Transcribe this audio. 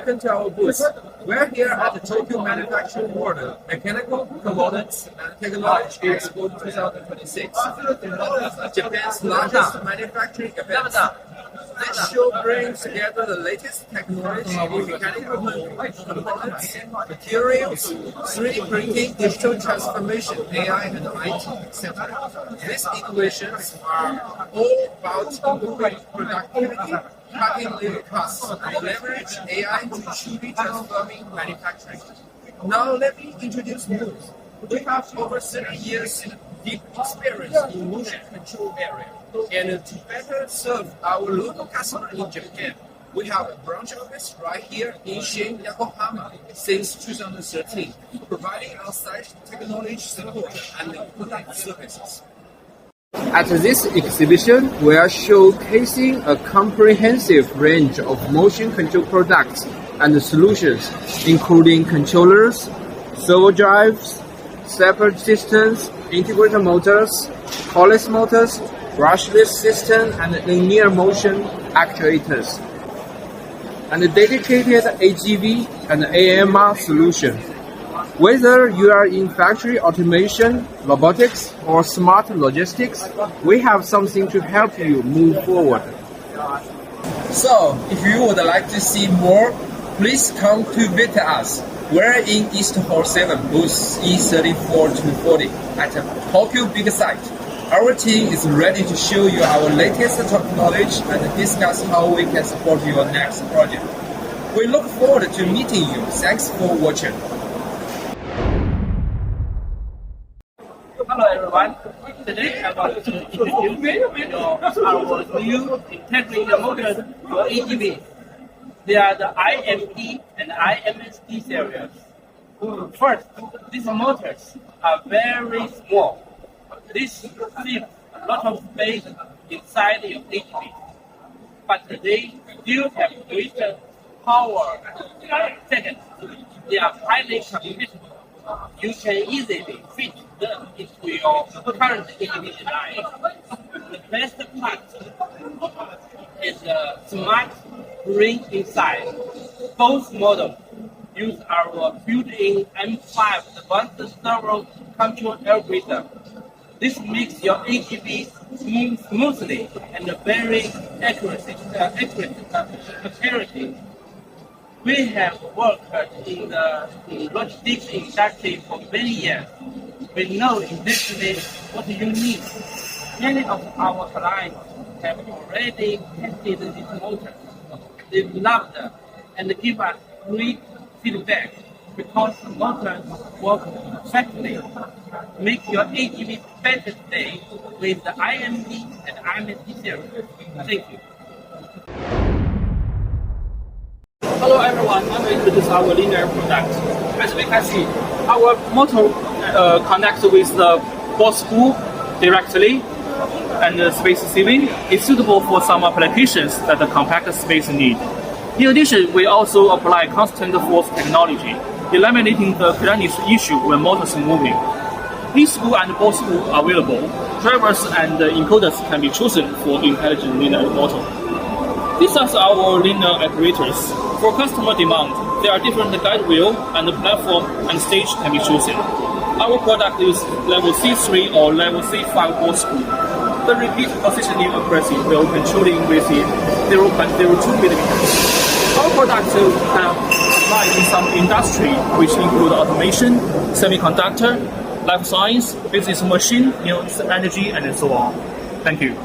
welcome to our booth. We're here at the Tokyo Manufacturing World Mechanical Components Technology Expo 2026, Japan's largest manufacturing event. This show brings together the latest technology in mechanical components, materials, 3D printing, digital transformation, AI, and IT, etc. These innovations are all about improving productivity, cutting labor costs, and leverage AI to truly transforming manufacturing. Now let me introduce Booth. We have over 30 years deep experience in motion control area. And to better serve our local customer in Japan, we have a branch office right here in Shin, Yokohama since 2013, providing on-site technology support and product services. At this exhibition, we are showcasing a comprehensive range of motion control products and solutions, including controllers, servo drives, stepper systems, integrated motors, cordless motors, brushless system, and linear motion actuators, and a dedicated AGV and AMR solution. Whether you are in factory automation, robotics, or smart logistics, we have something to help you move forward. So, if you would like to see more, please come to visit us. We're in East Hall 7, booth E34-40 at Tokyo Big Site. Our team is ready to show you our latest technology and discuss how we can support your next project. We look forward to meeting you. Thanks for watching. Hello everyone. Today I want to introduce our new integrated motors for AGV. They are the IME and IMSD series. First, these motors are very small. This leaves a lot of space inside your AGV, but they still have greater power. Second, they are highly compatible. You can easily fit them into your current AGV design. The best part is the smart ring inside. Both models use our built-in M5 advanced servo control algorithm. This makes your AGV move smoothly and very accurate. We have worked in the logistics industry for many years. We know exactly what you need. Many of our clients have already tested these motors. They love them and give us great feedback because the motors work perfectly. Make your AGV better today with the IMD and IMSD series. Thank you. Hello everyone, I'm going to introduce our linear product. As we can see, our motor connects with the ball screw directly, and the space saving is suitable for some applications that the compact space need. In addition, we also apply constant force technology, eliminating the clearness issue when motors are moving. Lead screw and ball screw are available. Drivers and encoders can be chosen for intelligent linear motor. These are our linear actuators. For customer demand, there are different guide wheel and platform and stage can be chosen. Our product is level C3 or level C5 ball screw. The repeat positioning accuracy will controlling within 0.02 millimeters. Our products can apply in some industry, which include automation, semiconductor, life science, business machine, energy, and so on. Thank you.